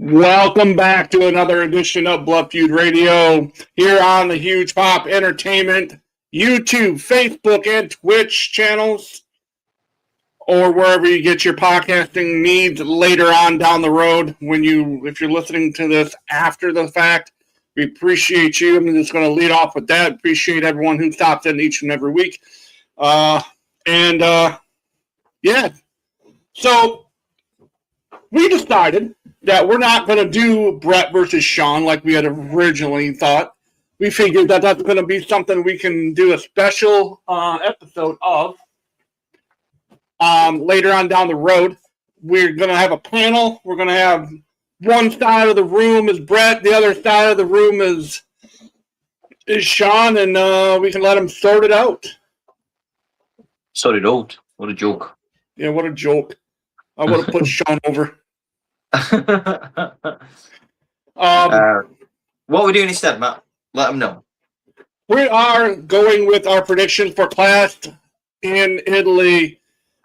Welcome back to another edition of Blood Feud Radio here on the Huge Pop Entertainment YouTube, Facebook, and Twitch channels, or wherever you get your podcasting needs later on down the road. If you're listening to this after the fact, we appreciate you. I'm just going to lead off with that. Appreciate everyone who stops in each and every week. So we decided that we're not going to do Brett versus Sean like we had originally thought. We figured that that's going to be something we can do a special episode of later on down the road. We're going to have a panel. We're going to have one side of the room is Brett, the other side of the room is Sean, and we can let him sort it out. Sort it out? What a joke. Yeah, what a joke. I would have put Sean over. What are we doing instead, Matt? Let them know. We are going with our prediction for Clash in Italy.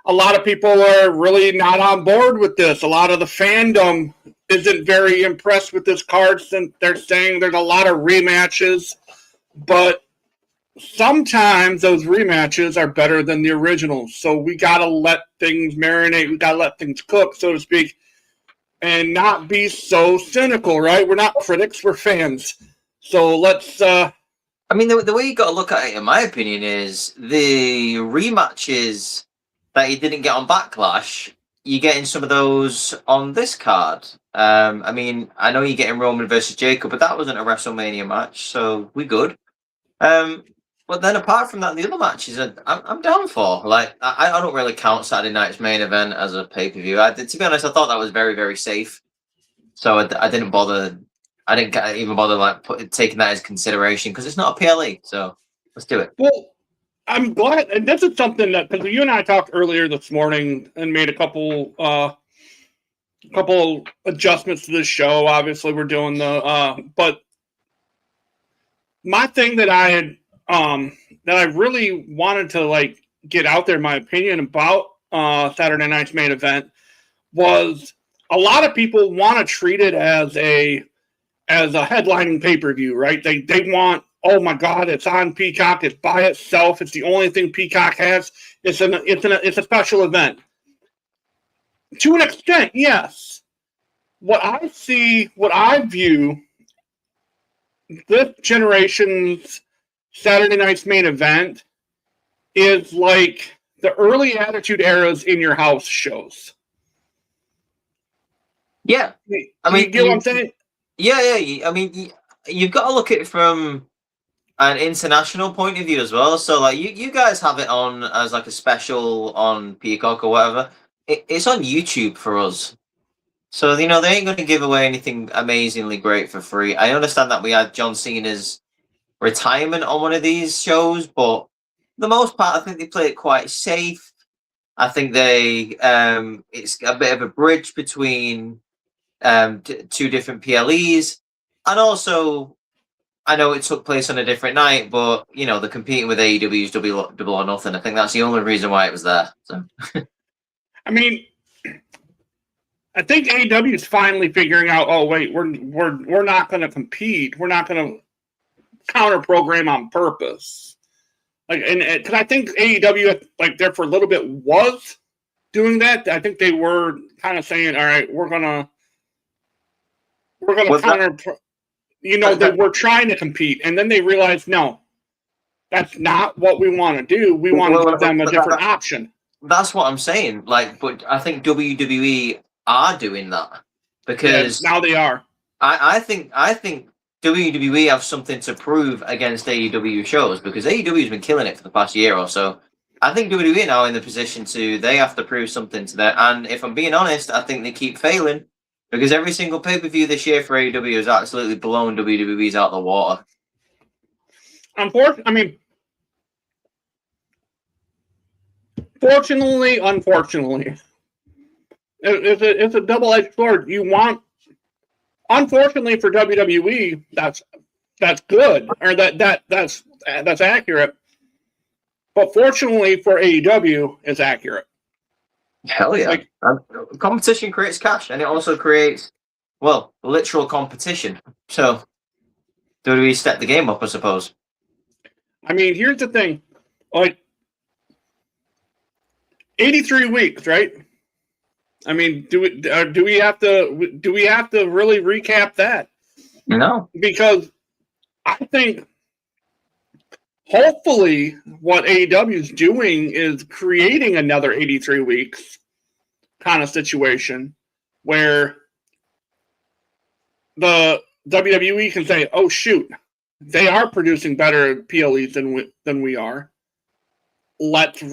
A lot of people are really not on board with this. A lot of the fandom isn't very impressed with this card since they're saying there's a lot of rematches, but sometimes those rematches are better than the originals. So we got to let things marinate. We got to let things cook, so to speak, and not be so cynical, right? We're not critics, we're fans. So let's... I mean, the way you got to look at it, in my opinion, is the rematches that you didn't get on Backlash, you're getting some of those on this card. I mean, I know you're getting Roman versus Jacob, but that wasn't a WrestleMania match, so we're good. But then apart from that, the other matches, I'm down for. Like, I don't really count Saturday night's main event as a pay-per-view. To be honest, I thought that was very, very safe. So I didn't bother. I didn't even bother taking that as consideration because it's not a PLE. So let's do it. Well, I'm glad, and this is something that, because you and I talked earlier this morning and made a couple adjustments to this show. Obviously, we're doing but my thing that I had that I really wanted to get out there, my opinion about Saturday night's main event was a lot of people want to treat it as a headlining pay-per-view, right? They want, oh my God, it's on Peacock, it's by itself, it's the only thing Peacock has. It's a special event. To an extent, yes. What I view this generation's Saturday night's main event is like the early Attitude Era's In Your House shows. Yeah. I mean, you get what I'm saying? Yeah. I mean, you've got to look at it from an international point of view as well. So, like, you guys have it on as like a special on Peacock or whatever. It's on YouTube for us. So, they ain't going to give away anything amazingly great for free. I understand that we had John Cena's retirement on one of these shows, but for the most part, I think they play it quite safe. I think it's a bit of a bridge between two different PLEs, and also I know it took place on a different night, but they're competing with AEW's Double or Nothing. I think that's the only reason why it was there. So, I mean, I think AEW is finally figuring out. Oh wait, we're not going to compete. We're not going to counter program on purpose. Because I think AEW, there for a little bit, was doing that. I think they were kind of saying, all right, we're gonna counter. They were trying to compete, and then they realized, no, that's not what we want to do. We want to give them a different option. that's what I'm saying. Like, but I think WWE are doing that because now they are. I think WWE have something to prove against AEW shows because AEW has been killing it for the past year or so. I think WWE are now in the position they have to prove something to that. And if I'm being honest, I think they keep failing because every single pay-per-view this year for AEW has absolutely blown WWE's out of the water. Fortunately, unfortunately, it's a double-edged sword. Unfortunately for WWE, that's good, or that's accurate. But fortunately for AEW, it's accurate. Hell yeah! Competition creates cash, and it also creates literal competition. So, WWE step the game up, I suppose. I mean, here's the thing, like 83 weeks, right? I mean, do we have to really recap that? No, because I think hopefully what AEW is doing is creating another 83 weeks kind of situation where the WWE can say, "Oh shoot, they are producing better PLEs than we are. Let's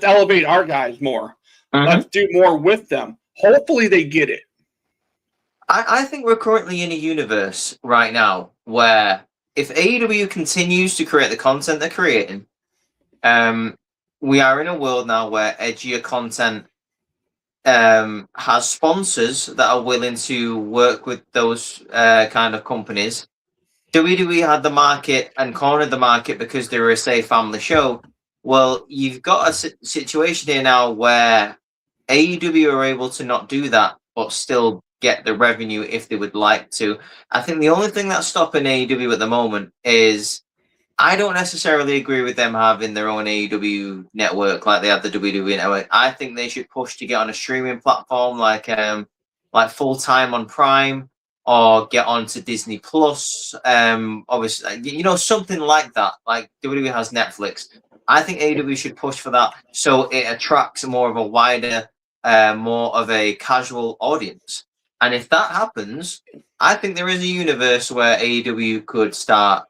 elevate our guys more. Let's do more with them." Hopefully they get it. I think we're currently in a universe right now where if AEW continues to create the content they're creating, we are in a world now where edgier content has sponsors that are willing to work with those kind of companies. WWE had the market and cornered the market because they were a safe family show. Well, you've got a situation here now where AEW are able to not do that, but still get the revenue if they would like to. I think the only thing that's stopping AEW at the moment is I don't necessarily agree with them having their own AEW network like they have the WWE network. I think they should push to get on a streaming platform like full time on Prime or get onto Disney Plus. Obviously, something like that. Like WWE has Netflix. I think AEW should push for that so it attracts more of a wider, more of a casual audience. And if that happens, I think there is a universe where AEW could start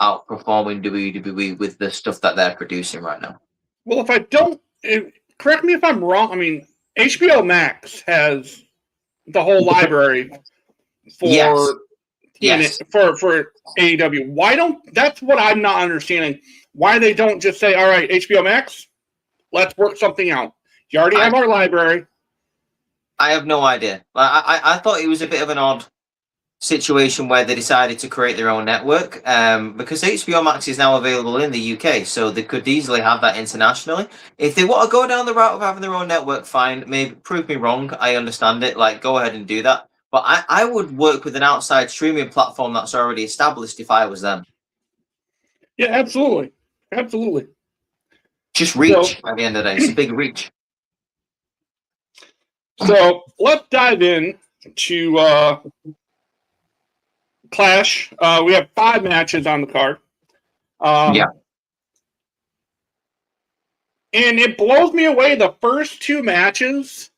outperforming WWE with the stuff that they're producing right now. Well, correct me if I'm wrong. I mean, HBO Max has the whole library for for AEW. Why don't? That's what I'm not understanding. Why they don't just say, "All right, HBO Max, let's work something out." You already have our library. I have no idea. I thought it was a bit of an odd situation where they decided to create their own network because HBO Max is now available in the UK, so they could easily have that internationally. If they want to go down the route of having their own network, fine. Maybe prove me wrong. I understand it. Like, go ahead and do that. But I would work with an outside streaming platform that's already established if I was them. Yeah, absolutely. Absolutely. Just reach at the end of the day. It's a big reach. So let's dive in to Clash. We have 5 matches on the card. Yeah. And it blows me away. The first 2 matches,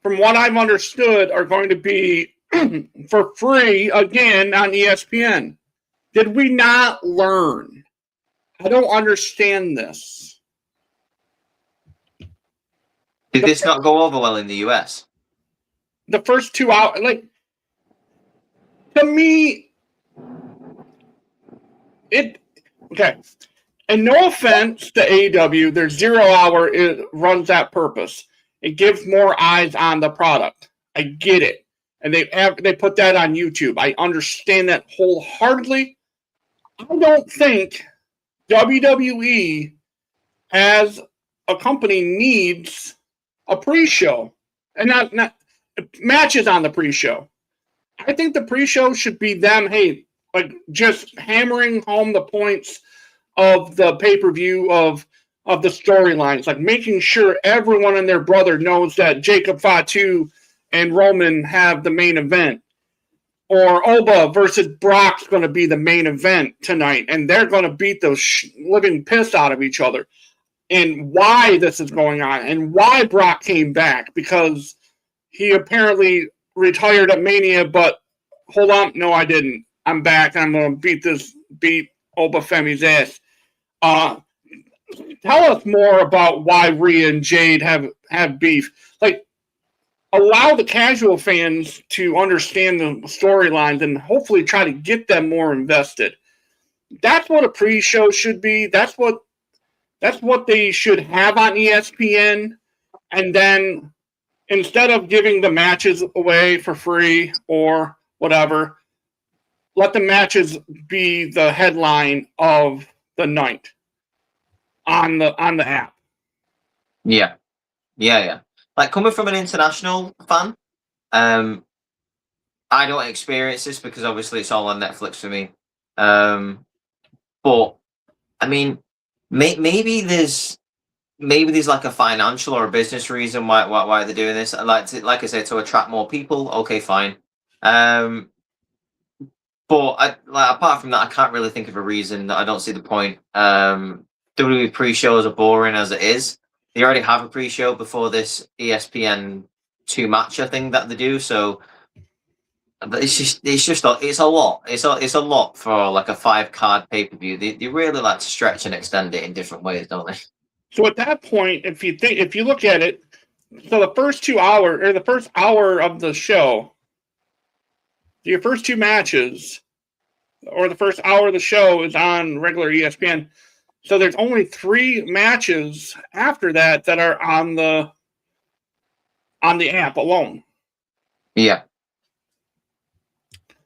from what I've understood, are going to be for free again on ESPN. Did we not learn? I don't understand this. Did this not go over well in the US? The first 2 hours, to me, okay. And no offense to AEW, their 0 hour runs that purpose. It gives more eyes on the product. I get it. And they put that on YouTube. I understand that wholeheartedly. I don't think WWE as a company needs a pre-show. And not matches on the pre-show. I think the pre-show should be them, just hammering home the points of the pay-per-view of the storylines, like making sure everyone and their brother knows that Jacob Fatu and Roman have the main event, or Oba versus Brock's going to be the main event tonight, and they're going to beat the living piss out of each other. and why this is going on and why Brock came back, because he apparently retired at Mania, but hold on, no, I didn't. I'm back and I'm going to beat Obafemi's ass. Tell us more about why Rhea and Jade have beef. Like, allow the casual fans to understand the storylines and hopefully try to get them more invested. That's what a pre-show should be. That's what they should have on ESPN. And then instead of giving the matches away for free or whatever, let the matches be the headline of the night on the app. Yeah. Like, coming from an international fan, I don't experience this because obviously it's all on Netflix for me. But I mean, maybe there's like a financial or a business reason why they're doing this. Like I said, to attract more people. Okay, fine. But apart from that, I can't really think of a reason. I don't see the point. WWE pre-shows are boring as it is. They already have a pre-show before this ESPN 2 matcher thing that they do. So it's a lot. It's a lot for like a 5-card pay-per-view. They really like to stretch and extend it in different ways, don't they? So at that point, if you look at it, so the first 2 hours or the first hour of the show, your first 2 matches, or the first hour of the show is on regular ESPN. So there's only 3 matches after that are on the app alone. Yeah.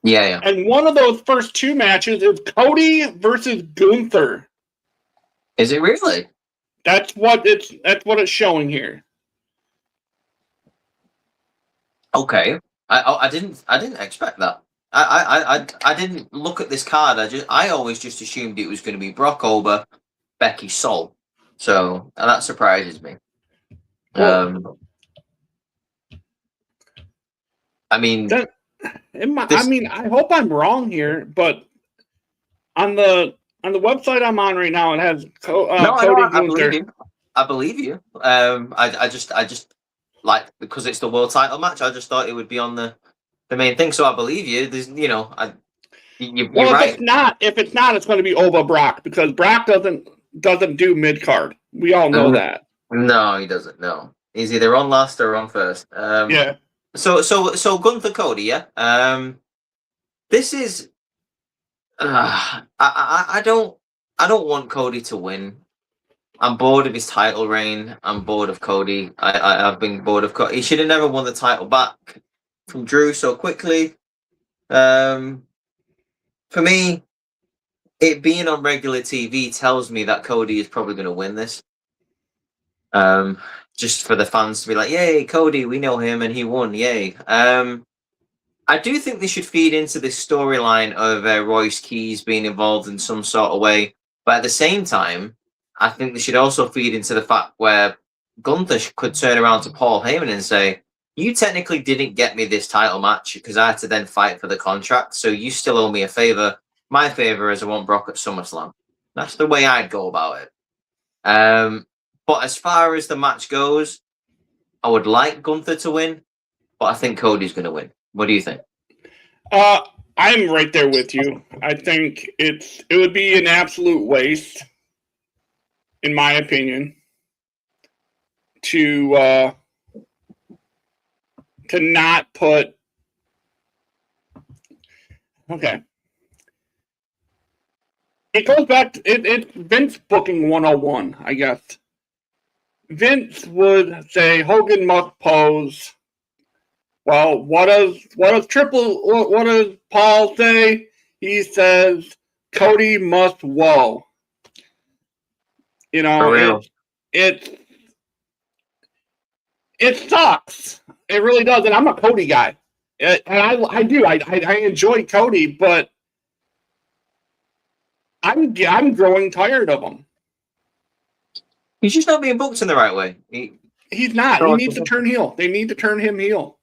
And one of those first 2 matches is Cody versus Gunther. Is it really? That's what it's showing here. Okay. I didn't expect that. I didn't look at this card. I always just assumed it was going to be Brock over Becky Sol. So that surprises me. Well, I mean, I hope I'm wrong here, but on the website I'm on right now, it has Cody Gunther. I believe you. I just like, because it's the world title match. I just thought it would be on the main thing. So I believe you. There's, you're right. If it's not, it's going to be over Brock, because Brock doesn't do mid card. We all know that. No, he doesn't. No, he's either on last or on first. Yeah. So Gunther Cody, yeah. This is. I don't want Cody to win. I'm bored of his title reign. I'm bored of Cody. I've been bored of Cody. He should have never won the title back from Drew so quickly. For me, it being on regular TV tells me that Cody is probably going to win this. Just for the fans to be like, yay, Cody, we know him and he won, yay. I do think they should feed into this storyline of Royce Keys being involved in some sort of way. But at the same time, I think they should also feed into the fact where Gunther could turn around to Paul Heyman and say, you technically didn't get me this title match because I had to then fight for the contract. So you still owe me a favor. My favor is I want Brock at SummerSlam. That's the way I'd go about it. But as far as the match goes, I would like Gunther to win, but I think Cody's going to win. What do you think? I'm right there with you. I think it would be an absolute waste, in my opinion, to not put. Okay. It goes back to it's Vince booking 101, I guess. Vince would say Hogan must pose. Well, what does Paul say? He says Cody must whoa. It sucks. It really does, and I'm a Cody guy, and I do. I enjoy Cody, but I'm growing tired of him. He's just not being booked in the right way. He's not. He needs to turn heel. They need to turn him heel.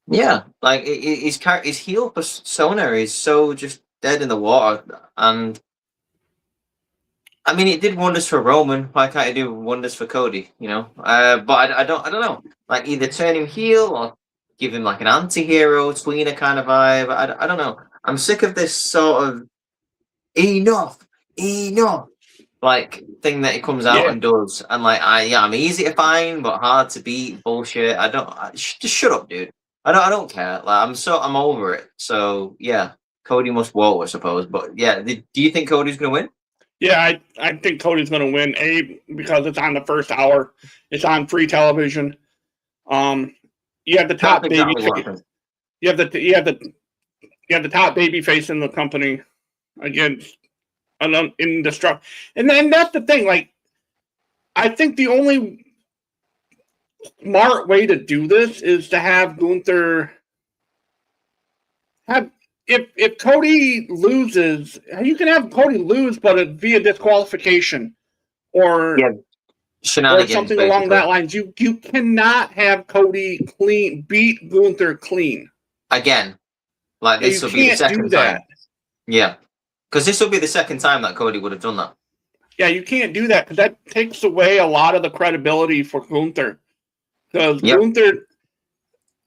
Yeah, like his heel persona is so just dead in the water, and I mean, it did wonders for Roman. Why can't it do wonders for Cody? You know, but I don't know. Like either turn him heel or give him like an anti-hero, tweener kind of vibe. I don't know. I'm sick of this sort of enough, enough, like thing that he comes out Yeah, and does, and like I'm easy to find but hard to beat. Bullshit. Just shut up, dude. I don't care. Like I'm over it. So yeah, Cody must whoa, I suppose. But yeah, do you think Cody's gonna win? yeah. I think Cody's going to win. Because it's on the first hour. It's on free television. Um, you have the That's top baby. exactly what I think. You have the top baby face in the company against an indestructible. And then that's the thing. Like, I think the only smart way to do this is to have Gunther have if Cody loses, you can have Cody lose, but it via disqualification or Yeah, shenanigans something along basically. that lines. You cannot have Cody beat Gunther clean. Again, like Yeah, this you will be the can't do second time. that. Yeah, because this will be the second time that Cody would have done that. Yeah, you can't do that because that takes away a lot of the credibility for Gunther. Because Yep. Gunther,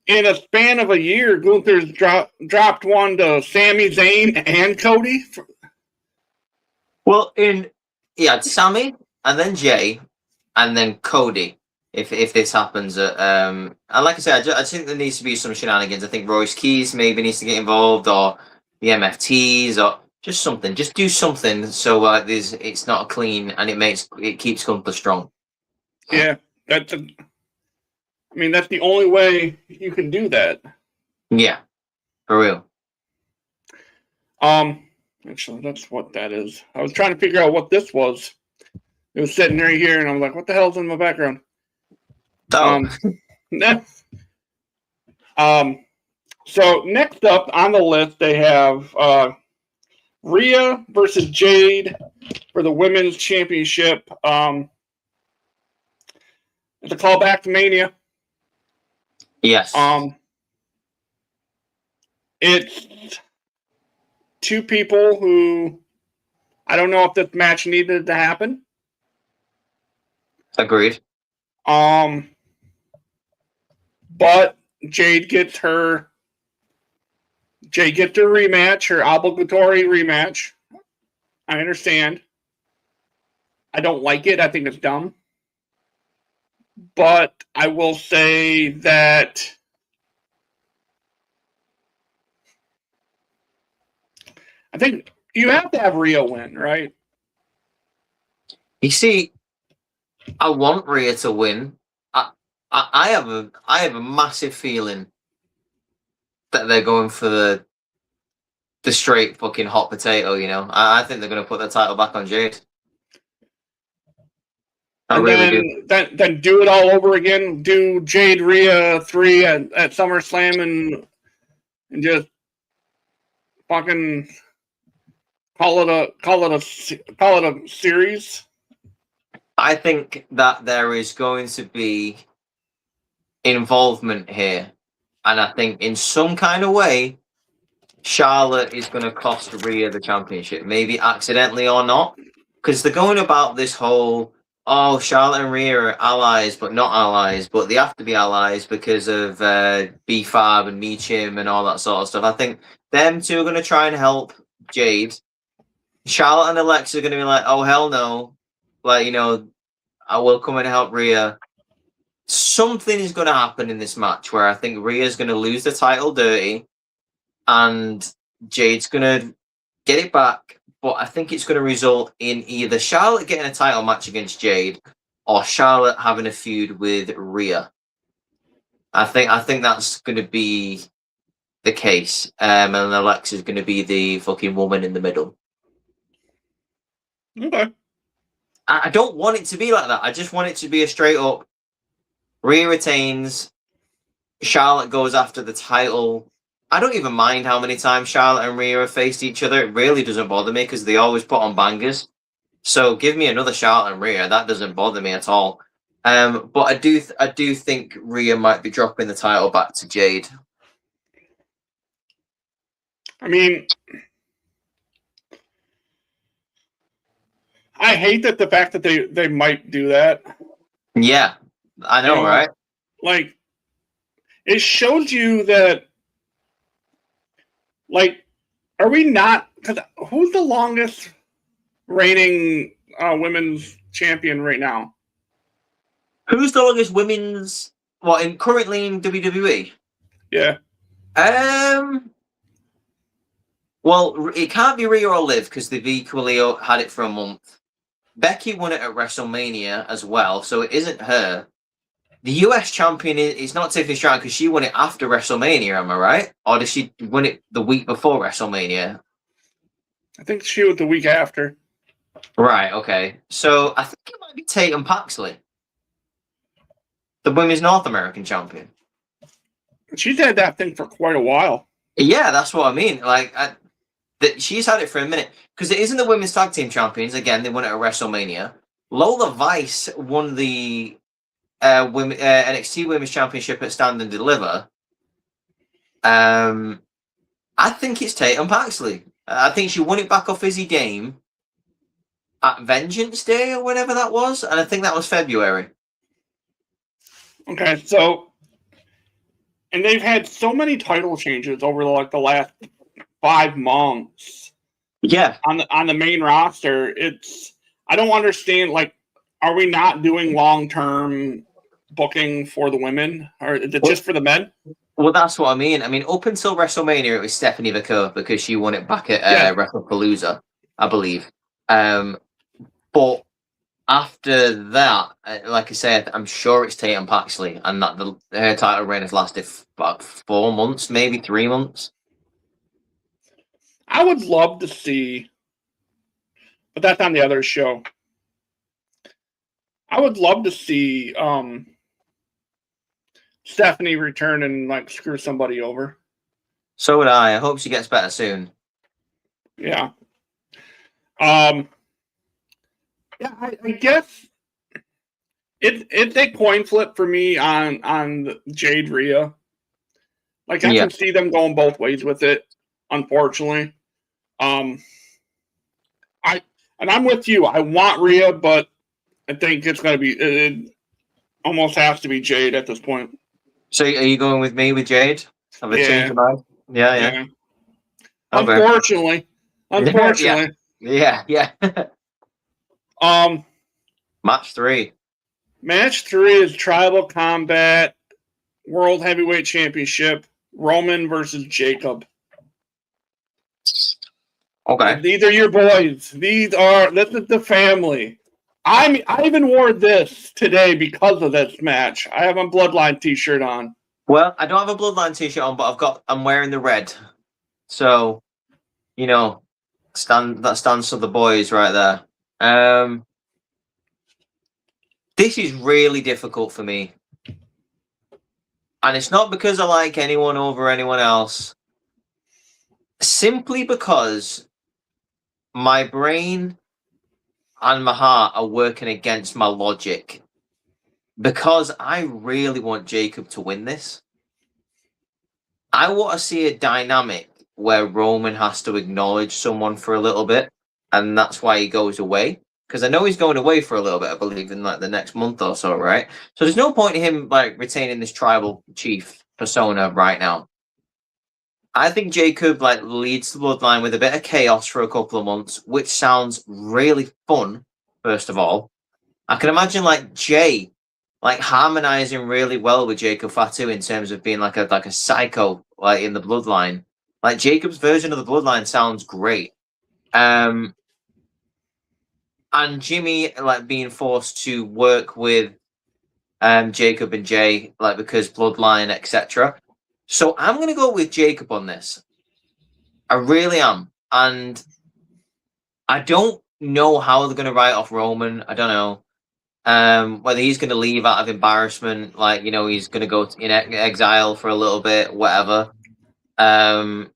in a span of a year, Gunther's dropped one to Sami Zayn and Cody. Well, Sammy and then Jay and then Cody. If this happens, and like I said, I think there needs to be some shenanigans. I think Royce Keys maybe needs to get involved, or the MFTs, or just something. Just do something so it's not clean and it keeps Gunther strong. Yeah, that's the only way you can do that. Yeah, for real. Actually, that's what that is. I was trying to figure out what this was. It was sitting right here, and I was like, "What the hell's in my background?" Oh, So next up on the list, they have Rhea versus Jade for the women's championship. It's a callback to Mania. yes. It's two people who I don't know if this match needed to happen. Agreed. But Jade gets her rematch, her obligatory rematch. I understand. I don't like it. I think it's dumb. But I will say that I think you have to have Rhea win, right? You see, I want Rhea to win. I have a massive feeling that they're going for the straight fucking hot potato. You know, I think they're going to put the title back on Jade. I really do. Then do it all over again. Do Jade Rhea 3 at SummerSlam and just fucking call it a series. I think that there is going to be involvement here, and I think in some kind of way, Charlotte is going to cost Rhea the championship, maybe accidentally or not, because they're going about this whole Charlotte and Rhea are allies but not allies, but they have to be allies because of B5 and Meechim and all that sort of stuff. I think them two are going to try and help Jade. Charlotte and Alexa are going to be like, oh hell no, like I will come and help Rhea. Something is going to happen in this match where I think Rhea's going to lose the title dirty and Jade's going to get it back, but I think it's going to result in either Charlotte getting a title match against Jade or Charlotte having a feud with Rhea. I think that's going to be the case, and Alexa's going to be the fucking woman in the middle. Okay. I don't want it to be like that. I just want it to be a straight up Rhea retains, Charlotte goes after the title. I don't even mind how many times Charlotte and Rhea have faced each other. It really doesn't bother me because they always put on bangers. So give me another Charlotte and Rhea. That doesn't bother me at all. But I do think Rhea might be dropping the title back to Jade. I mean, I hate that the fact that they might do that. Yeah, I know, right? Like, it shows you that, like, are we not? Because who's the longest reigning women's champion right now? Who's the longest women's? What currently in WWE? Yeah. Well, it can't be Rhea or Liv because they've equally had it for a month. Becky won it at WrestleMania as well, so it isn't her. The US champion is not Tiffany Stratton because she won it after WrestleMania, am I right? Or did she win it the week before WrestleMania? I think she was the week after. Right, okay. So I think it might be Tatum Paxley, the women's North American champion. She's had that thing for quite a while. Yeah, that's what I mean. Like, she's had it for a minute because it isn't the women's tag team champions. Again, they won it at WrestleMania. Lola Vice won the NXT Women's Championship at Stand and Deliver. I think it's Tatum Paxley. I think she won it back off Izzy Dame at Vengeance Day or whenever that was, and I think that was February. Okay, so, and they've had so many title changes over the last 5 months. Yeah, on the main roster, I don't understand. Like, are we not doing long-term booking for the women, or is it just for the men? Well, that's what I mean. I mean, up until WrestleMania, it was Stephanie McCurve because she won it back at WrestlePalooza, I believe. But after that, like I said, I'm sure it's Tatum Paxley, and that her title reign has lasted about 4 months, maybe 3 months. I would love to see, but that's on the other show. I would love to see Stephanie return and like screw somebody over. So would I. I hope she gets better soon. Yeah. Yeah, I guess it's a coin flip for me on Jade Rhea. Like, I can see them going both ways with it, unfortunately. I'm with you. I want Rhea, but I think it's going to be, it almost has to be Jade at this point. So are you going with me with Jade? Have a change of mind? Yeah. Unfortunately. Yeah. Match 3. Match 3 is Tribal Combat World Heavyweight Championship, Roman versus Jacob. Okay. These are your boys. This is the family. I even wore this today because of this match. I have a Bloodline t-shirt on. Well, I don't have a Bloodline t-shirt on, but I'm wearing the red. So, that stands for the boys right there. This is really difficult for me. And it's not because I like anyone over anyone else. Simply because my brain and my heart are working against my logic. Because I really want Jacob to win this. I want to see a dynamic where Roman has to acknowledge someone for a little bit, and that's why he goes away. Because I know he's going away for a little bit, I believe, in like the next month or so, right? So there's no point in him like retaining this tribal chief persona right now. I think Jacob like leads the Bloodline with a bit of chaos for a couple of months, which sounds really fun. First of all, I can imagine like Jay like harmonizing really well with Jacob Fatu in terms of being like a psycho like in the Bloodline. Like Jacob's version of the Bloodline sounds great. And Jimmy like being forced to work with Jacob and Jay like because Bloodline, etc. So I'm gonna go with Jacob on this. I really am. And I don't know how they're gonna write off Roman. I don't know. Whether he's going to leave out of embarrassment, like, he's going to go in exile for a little bit, whatever. But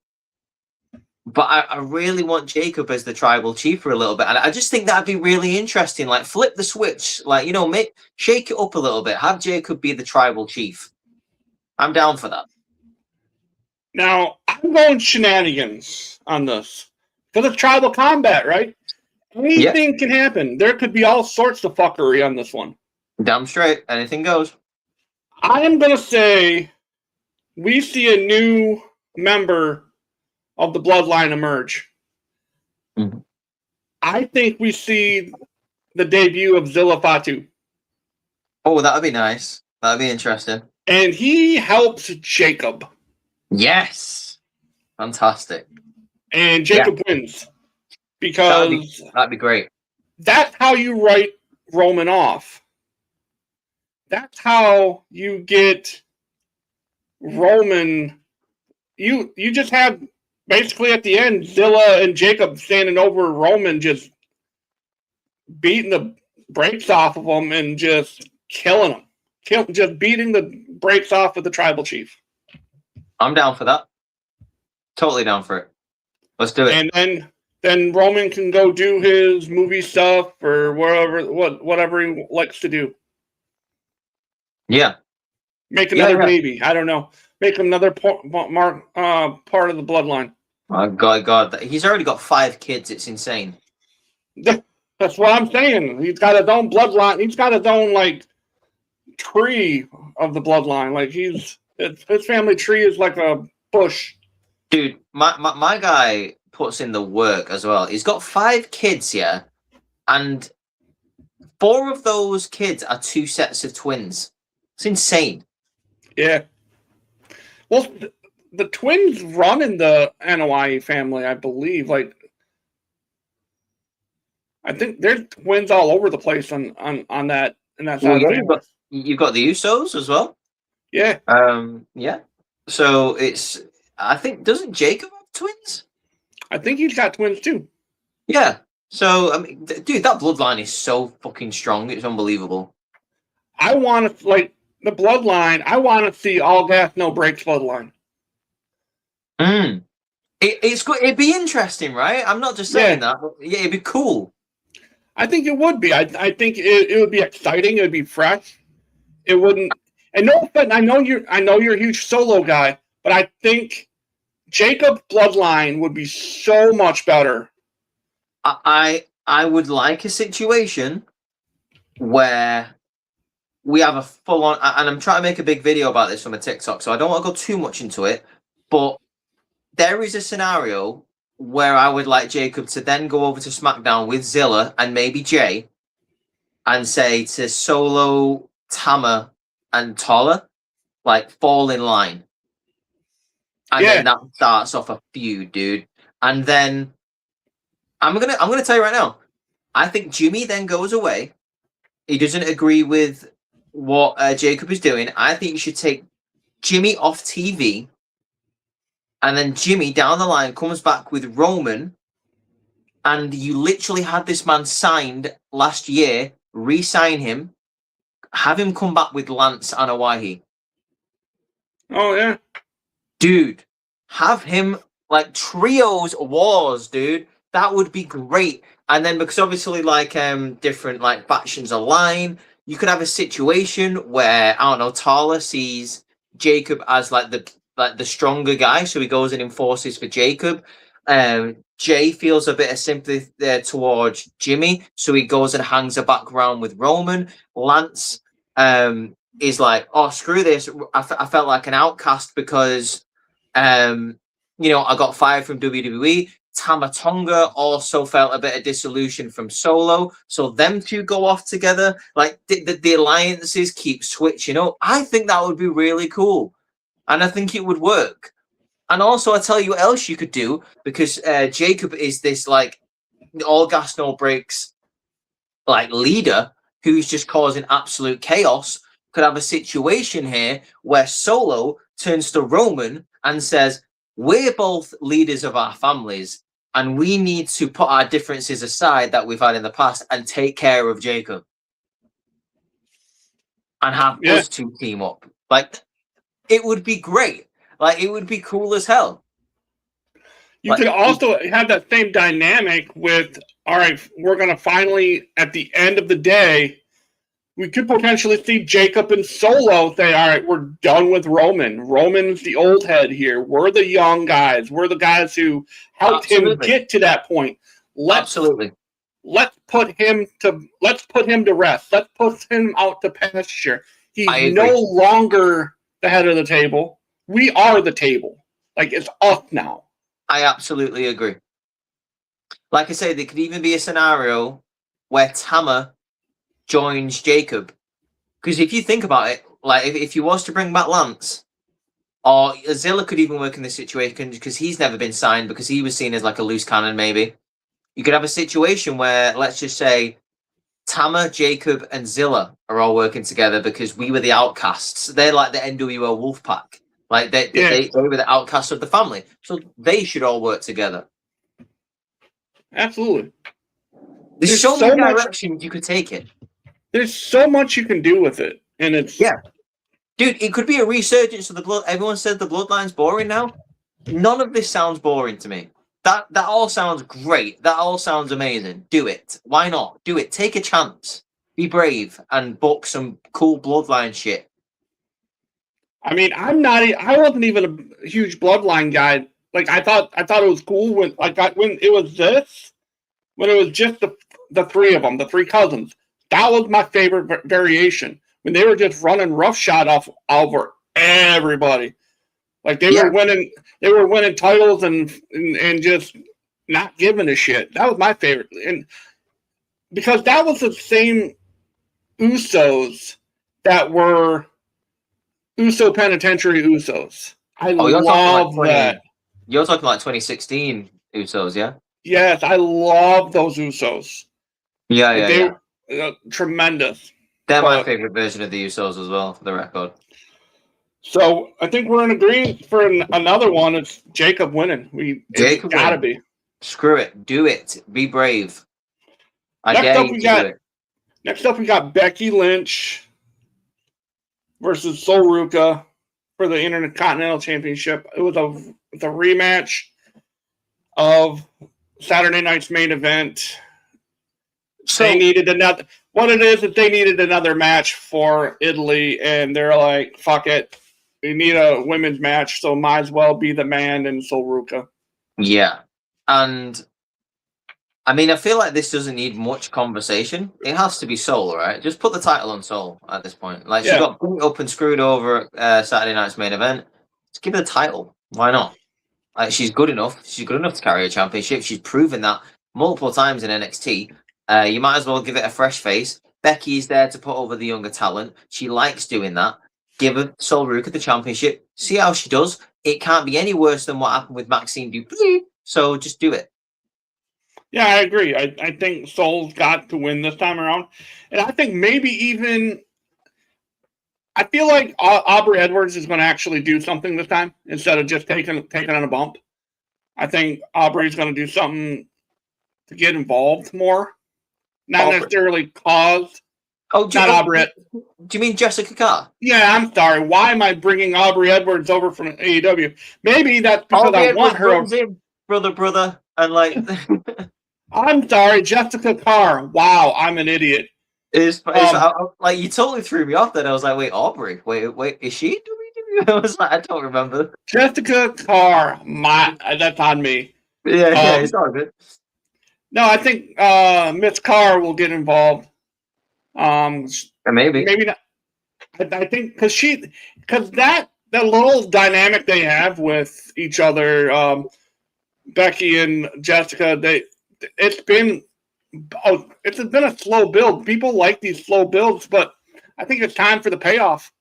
I really want Jacob as the tribal chief for a little bit. And I just think that'd be really interesting. Like, flip the switch, like, shake it up a little bit. Have Jacob be the tribal chief. I'm down for that. Now, I'm going shenanigans on this. Because it's tribal combat, right? Anything can happen. There could be all sorts of fuckery on this one. Damn straight. Anything goes. I am going to say we see a new member of the bloodline emerge. Mm-hmm. I think we see the debut of Zilla Fatu. Oh, that would be nice. That would be interesting. And he helps Jacob. Yes. Fantastic. And Jacob wins. Because that'd be great. That's how you write Roman off. That's how you get Roman. You just have basically at the end Zilla and Jacob standing over Roman, just beating the brakes off of him and just killing him. Just beating the brakes off of the tribal chief. I'm down for that. Totally down for it. Let's do it. And then Roman can go do his movie stuff or whatever he likes to do. Yeah. Make another baby. I don't know. Make another part of the bloodline. Oh, God. He's already got 5 kids. It's insane. That's what I'm saying. He's got his own bloodline. He's got his own, like, tree of the bloodline. Like, his family tree is like a bush. Dude, my guy puts in the work as well. He's got 5 kids, yeah? And 4 of those kids are 2 sets of twins. It's insane. Yeah. Well, the twins run in the NOI family, I believe. Like, I think there's twins all over the place on that in that side of the family. You've got the Usos as well. Yeah. Yeah. So it's, I think, doesn't Jacob have twins? I think he's got twins too. Yeah. So I mean, dude, that bloodline is so fucking strong. It's unbelievable. I want to like the bloodline. I want to see all gas, no brakes bloodline. It'd be interesting, right? I'm not just saying that. But yeah, it'd be cool. I think it would be. I think it would be exciting. It would be fresh. It wouldn't. And no offense, I know you're a huge Solo guy, but I think Jacob bloodline would be so much better. I would like a situation where we have a full on, and I'm trying to make a big video about this from a TikTok, so I don't want to go too much into it, but there is a scenario where I would like Jacob to then go over to SmackDown with Zilla and maybe Jay and say to Solo, Tama, and Tolla, like, fall in line. And then that starts off a feud, dude. And then I'm gonna tell you right now, I think Jimmy then goes away. He doesn't agree with what Jacob is doing. I think you should take Jimmy off TV. And then Jimmy down the line comes back with Roman. And you literally had this man signed last year, re-sign him, have him come back with Lance and Hawaii. Oh, yeah. Dude, have him like trios wars, dude. That would be great. And then because obviously like different like factions align, you could have a situation where, I don't know, Tala sees Jacob as like the stronger guy, so he goes and enforces for Jacob. Jay feels a bit of sympathy there towards Jimmy, so he goes and hangs a background with Roman. Lance is like, oh, screw this. I felt like an outcast because, I got fired from WWE. Tama Tonga also felt a bit of dissolution from Solo. So them two go off together. Like the alliances keep switching up. I think that would be really cool. And I think it would work. And also, I tell you what else you could do, because Jacob is this like all gas, no brakes, like leader who's just causing absolute chaos. Could have a situation here where Solo turns to Roman and says, we're both leaders of our families, and we need to put our differences aside that we've had in the past and take care of Jacob. And have us two team up. Like, it would be great. Like, it would be cool as hell. You could also have that same dynamic with, all right, we're going to finally, at the end of the day, we could potentially see Jacob and Solo say, all right, we're done with Roman. Roman's the old head here. We're the young guys. We're the guys who helped him get to that point. Absolutely. let's put him to rest. Let's put him out to pasture. He's no longer the head of the table. We are the table. Like, it's us now. I absolutely agree. Like I say, there could even be a scenario where Tama joins Jacob. Because if you think about it, like if you was to bring back Lance, or Zilla could even work in this situation because he's never been signed because he was seen as like a loose cannon, maybe. You could have a situation where, let's just say, Tama, Jacob, and Zilla are all working together because we were the outcasts. They're like the NWO Wolfpack. Like they were the outcasts of the family. So they should all work together. Absolutely. There's so many directions you could take it. There's so much you can do with it. And it's... Yeah. Dude, it could be a resurgence of the blood. Everyone says the bloodline's boring now. None of this sounds boring to me. That all sounds great. That all sounds amazing. Do it. Why not? Do it. Take a chance. Be brave and book some cool bloodline shit. I mean, I wasn't even a huge bloodline guy. Like, I thought it was cool when it was just the three of them, the three cousins. That was my favorite variation. When they were just running roughshod off over everybody. Like they were winning titles and just not giving a shit. That was my favorite. And because that was the same Usos that were Uso Penitentiary Usos. I love that. You're talking like 2016 Usos, yeah? Yes, I love those Usos. Yeah. Tremendous. They're my favorite version of the Usos as well, for the record. So I think we're in agreement for another one. It's Jacob winning. Jacob gotta be. Screw it. Do it. Be brave. Next up, we got Becky Lynch versus Sol Ruca for the Intercontinental Championship. It was a rematch of Saturday night's main event. So they needed another. What it is they needed another match for Italy, and they're like, "Fuck it, we need a women's match, so might as well be the man and Sol Ruca." Yeah, and I mean, I feel like this doesn't need much conversation. It has to be Sol, right? Just put the title on Sol at this point. Like she got beat up and screwed over at Saturday night's main event. Just give her the title. Why not? Like she's good enough. She's good enough to carry a championship. She's proven that multiple times in NXT. You might as well give it a fresh face. Becky's there to put over the younger talent. She likes doing that. Give her Sol Ruca the championship. See how she does. It can't be any worse than what happened with Maxine Dupree. So just do it. Yeah, I agree. I think Sol's got to win this time around. And I think maybe even... I feel like Aubrey Edwards is going to actually do something this time instead of just taking on a bump. I think Aubrey's going to do something to get involved more. Not necessarily cause. Oh, do you mean Jessica Carr? Yeah, I'm sorry. Why am I bringing Aubrey Edwards over from AEW? Maybe that's because I want her. Brother, and like. I'm sorry, Jessica Carr. Wow, I'm an idiot. Like you totally threw me off. Then I was like, wait, Aubrey? Wait, is she WWE? I was like, I don't remember. Jessica Carr. That's on me. Yeah, it's all good. No, I think Miss Carr will get involved. Maybe not. I think because that little dynamic they have with each other, Becky and Jessica, it's been a slow build. People like these slow builds, but I think it's time for the payoff.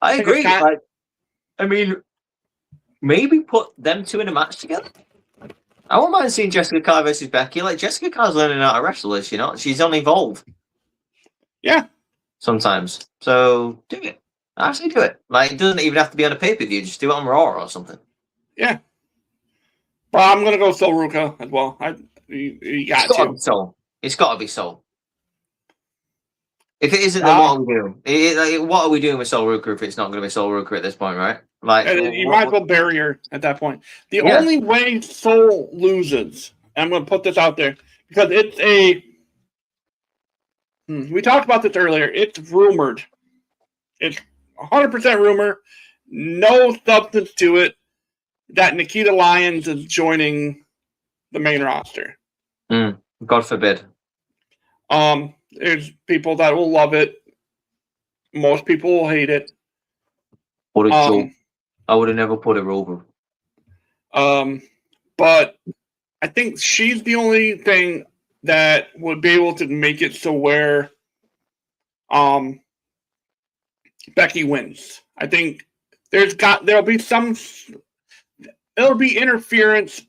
I agree. I mean, maybe put them two in a match together. I wouldn't mind seeing Jessica Carr versus Becky. Like Jessica Carr's learning how to wrestle, she's on Evolve. Yeah. Sometimes. So do it. Actually do it. Like it doesn't even have to be on a pay-per-view, just do it on Raw or something. Yeah. Well, I'm gonna go Sol Ruca as well. It's gotta be Sol. If it isn't, then what are we doing? What are we doing with Sol Ruca if it's not going to be Sol Ruca at this point, right? Like you might as well bury her at that point. The only way Sol loses, and I'm going to put this out there because it's we talked about this earlier. It's rumored. It's 100% rumor. No substance to it that Nikita Lyons is joining the main roster. God forbid. There's people that will love it. Most people will hate it. What a joke. I would have never put her over. But I think she's the only thing that would be able to make it so where Becky wins. I think there'll be interference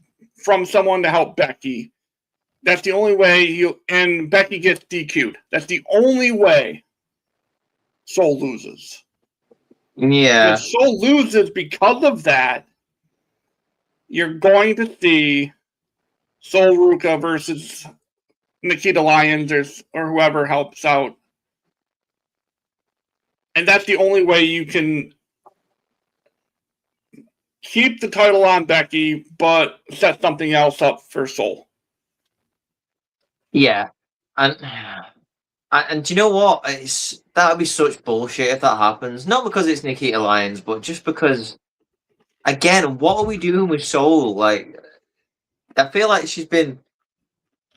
from someone to help Becky. That's the only way and Becky gets DQ'd. That's the only way Soul loses. Yeah. If Soul loses because of that, you're going to see Soul Ruka versus Nikita Lyons or whoever helps out. And that's the only way you can keep the title on Becky, but set something else up for Soul. Yeah. And do you know what? That would be such bullshit if that happens. Not because it's Nikita Lyons, but just because, again, what are we doing with Soul? Like, I feel like she's been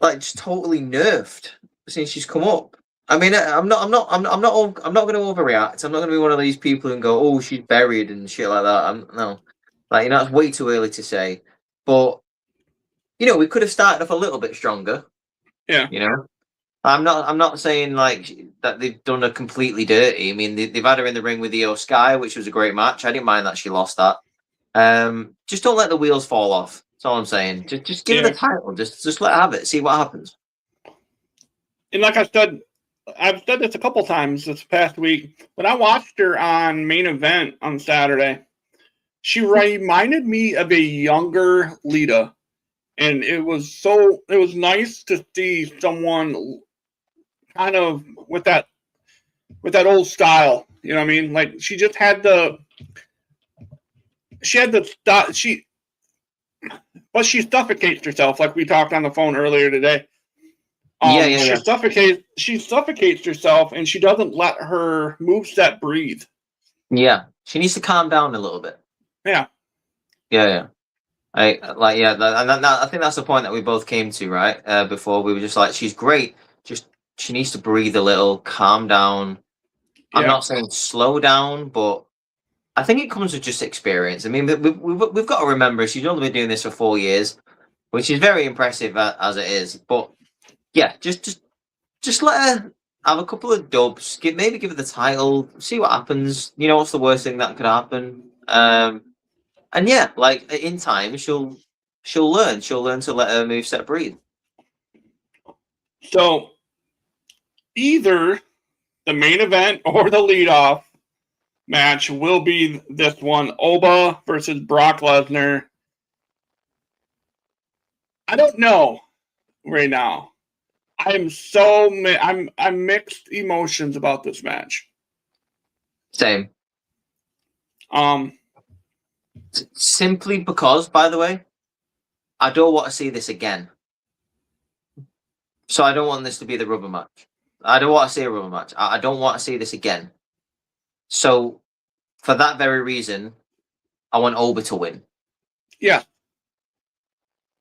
like just totally nerfed since she's come up. I mean, I'm not going to overreact. I'm not going to be one of these people and go, "Oh, she's buried" and shit like that. No, like, it's way too early to say. But we could have started off a little bit stronger. Yeah. I'm not saying like that they've done her completely dirty. I mean, they've had her in the ring with Io Sky, which was a great match. I didn't mind that she lost that. Just don't let the wheels fall off. That's all I'm saying. Just give her the title. Just let her have it. See what happens. And like I said, I've said this a couple times this past week. When I watched her on Main Event on Saturday, she reminded me of a younger Lita. And it was nice to see someone kind of with that old style. You know what I mean? Like she just had but she suffocates herself, like we talked on the phone earlier today. She suffocates herself, and she doesn't let her moveset breathe. Yeah, she needs to calm down a little bit. Yeah. I think that's the point that we both came to, right? Before we were just like, she's great, just she needs to breathe a little, calm down. Yeah. I'm not saying slow down, but I think it comes with just experience. I mean, we've got to remember she's only been doing this for 4 years, which is very impressive as it is. But yeah, just let her have a couple of dubs, maybe give her the title, see what happens. What's the worst thing that could happen? And yeah, like in time, she'll learn. She'll learn to let her moveset breathe. So either the main event or the leadoff match will be this one: Oba versus Brock Lesnar. I don't know right now. I'm mixed emotions about this match. Same. Simply because, by the way, I don't want to see this again. So I don't want this to be the rubber match. I don't want to see a rubber match. I don't want to see this again. So for that very reason, I want Oba to win. Yeah.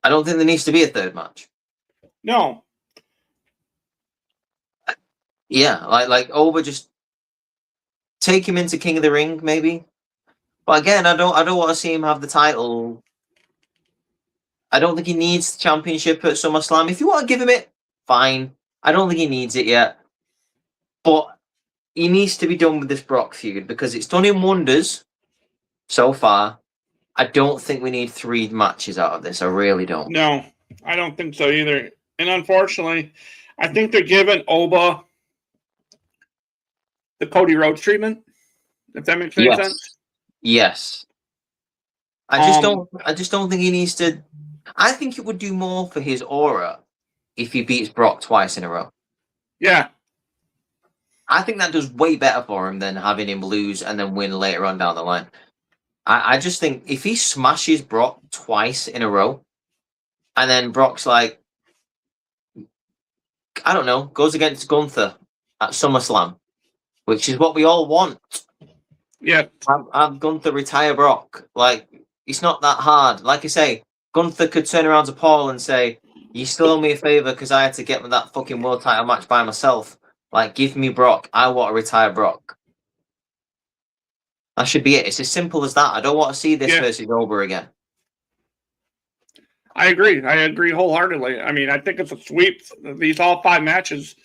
I don't think there needs to be a third match. No. Yeah, like Oba, just take him into King of the Ring, maybe. But again, I don't want to see him have the title. I don't think he needs the championship at SummerSlam. If you want to give him it, fine. I don't think he needs it yet. But he needs to be done with this Brock feud because it's done him wonders so far. I don't think we need 3 matches out of this. I really don't. No, I don't think so either. And unfortunately, I think they're giving Oba the Cody Rhodes treatment, if that makes any sense. Yes. I just don't think he needs to. I think it would do more for his aura if he beats Brock twice in a row. Yeah. I think that does way better for him than having him lose and then win later on down the line. I just think if he smashes Brock twice in a row, and then Brock's like, I don't know, goes against Gunther at SummerSlam, which is what we all want. Yeah. Have Gunther retire Brock. Like, it's not that hard. Like I say, Gunther could turn around to Paul and say, You still owe me a favor because I had to get that fucking world title match by myself. Like, give me Brock. I want to retire Brock. That should be it. It's as simple as that. I don't want to see this versus over again. I agree wholeheartedly. I mean, I think it's a sweep. These all 5 matches.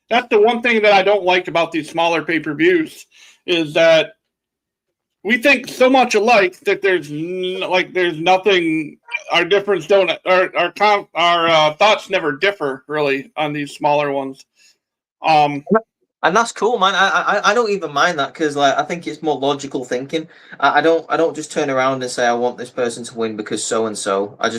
That's the one thing that I don't like about these smaller pay-per-views is that we think so much alike that there's nothing. Our difference don't. Our thoughts never differ really on these smaller ones. And that's cool, man. I don't even mind that because like I think it's more logical thinking. I don't just turn around and say I want this person to win because so and so. I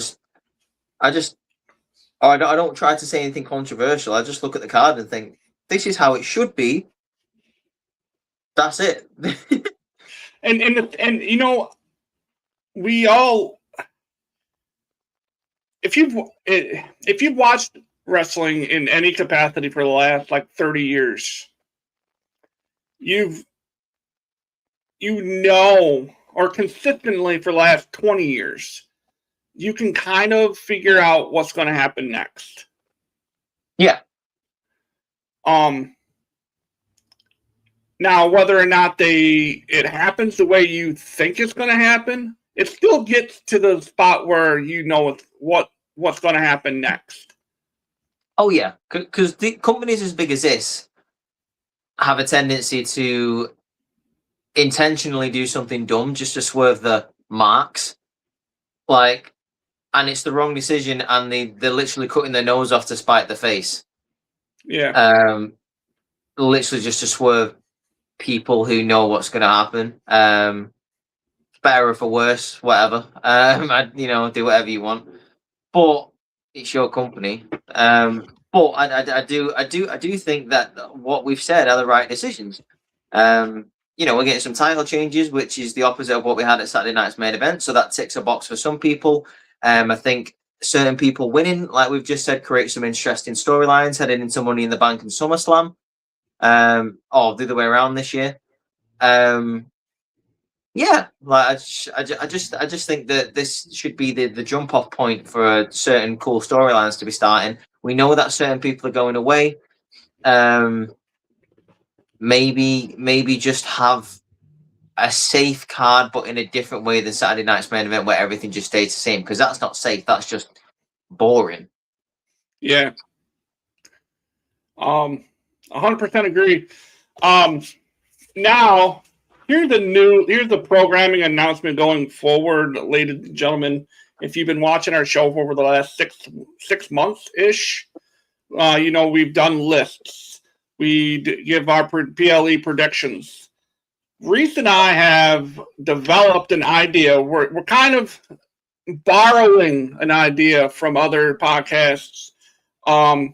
don't try to say anything controversial. I just look at the card and think this is how it should be. That's it. and you know, we all if you've watched wrestling in any capacity for the last like 30 years, you know, or consistently for the last 20 years, you can kind of figure out what's going to happen next. Yeah. Now, whether or not it happens the way you think it's going to happen, it still gets to the spot where you know what's going to happen next. Oh yeah, because the companies as big as this have a tendency to intentionally do something dumb just to swerve the marks, like, and it's the wrong decision, and they're literally cutting their nose off to spite the face. Yeah. Literally just to swerve people who know what's going to happen. Better or for worse, whatever. Do whatever you want, but it's your company. But I do think that what we've said are the right decisions. We're getting some title changes, which is the opposite of what we had at Saturday night's main event. So that ticks a box for some people. I think certain people winning, like we've just said, create some interesting storylines heading into Money in the Bank and SummerSlam. Or the other way around this year. Yeah, like I just think that this should be the jump off point for certain cool storylines to be starting. We know that certain people are going away. Maybe just have a safe card, but in a different way than Saturday night's main event, where everything just stays the same. Because that's not safe. That's just boring. Yeah. 100% agree. Now. Here's the programming announcement going forward, ladies and gentlemen. If you've been watching our show for over the last six months ish, we've done lists. We give our PLE predictions. Rhys and I have developed an idea. We're kind of borrowing an idea from other podcasts. A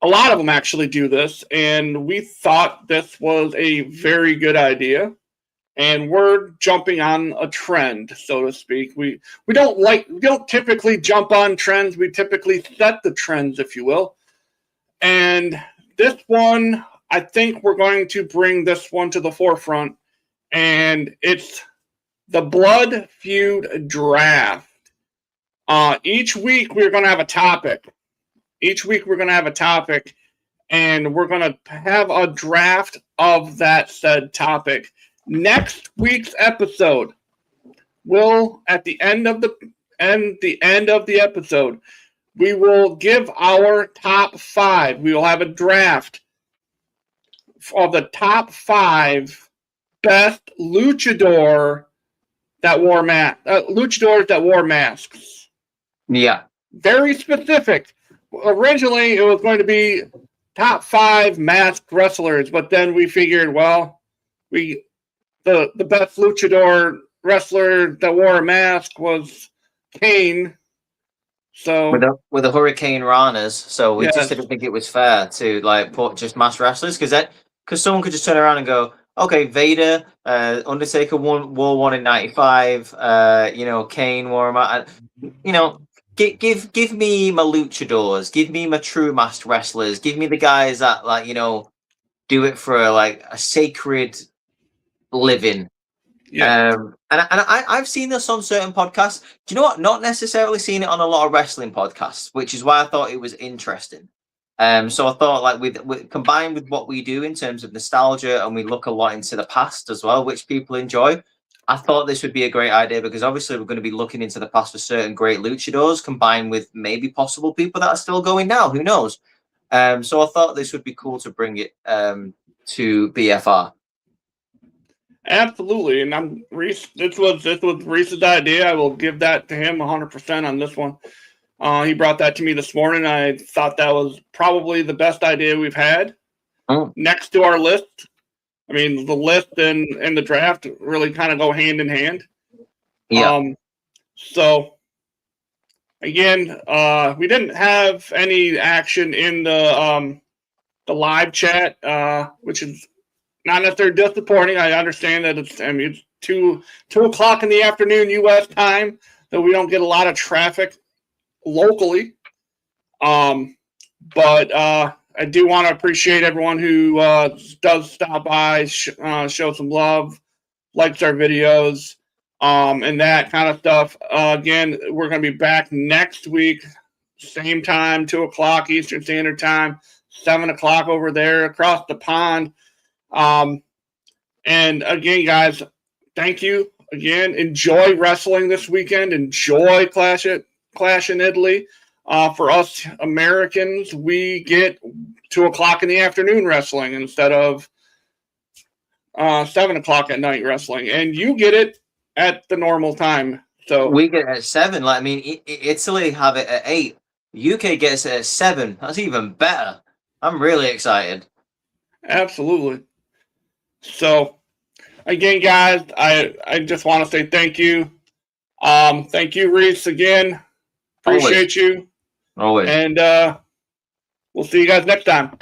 lot of them actually do this, and we thought this was a very good idea. And we're jumping on a trend, so to speak. We don't typically jump on trends. We typically set the trends, if you will. And this one, I think we're going to bring this one to the forefront. And it's the Blood Feud Draft. Each week we're going to have a topic. And we're going to have a draft of that said topic. Next week's episode will, at the end of the episode, we will give our top 5. We will have a draft of the top 5 best luchadors that wore masks. Yeah, very specific. Originally, it was going to be top 5 masked wrestlers, but then we figured, well, the best luchador wrestler that wore a mask was Kane. So with the Hurricane Ranas, so we just didn't think it was fair to like put just masked wrestlers because someone could just turn around and go, okay, Vader, Undertaker wore one in '95. Kane wore them. Give me my luchadors, give me my true masked wrestlers, give me the guys that do it for like a sacred living. Yeah. I've seen this on certain podcasts. Do you know what? Not necessarily seen it on a lot of wrestling podcasts, which is why I thought it was interesting. So I thought, like, with combined with what we do in terms of nostalgia, and we look a lot into the past as well, which people enjoy. I thought this would be a great idea because obviously we're going to be looking into the past for certain great luchadors, combined with maybe possible people that are still going now. Who knows? So I thought this would be cool to bring it to BFR. Absolutely, and I'm Rhys. This was Rhys's idea. I will give that to him 100% on this one. He brought that to me this morning. I thought that was probably the best idea we've had. Next to our list, I mean, the list and the draft really kind of go hand in hand. Yeah. So again, we didn't have any action in the live chat, which is not necessarily disappointing. I understand that it's 2 o'clock in the afternoon U.S. time, that we don't get a lot of traffic locally. But I do want to appreciate everyone who does stop by, show some love, likes our videos, and that kind of stuff. Again, we're going to be back next week, same time, 2 o'clock Eastern Standard Time, 7 o'clock over there across the pond. And again, guys, thank you again. Enjoy wrestling this weekend. Enjoy Clash in Italy. For us Americans, we get 2 o'clock in the afternoon wrestling instead of 7 o'clock at night wrestling, and you get it at the normal time. So we get it at 7. Like, I mean, Italy have it at 8. UK gets it at 7. That's even better. I'm really excited. Absolutely. So again, guys, I just want to say thank you. Thank you, Rhys, again. Appreciate you. Always. And we'll see you guys next time.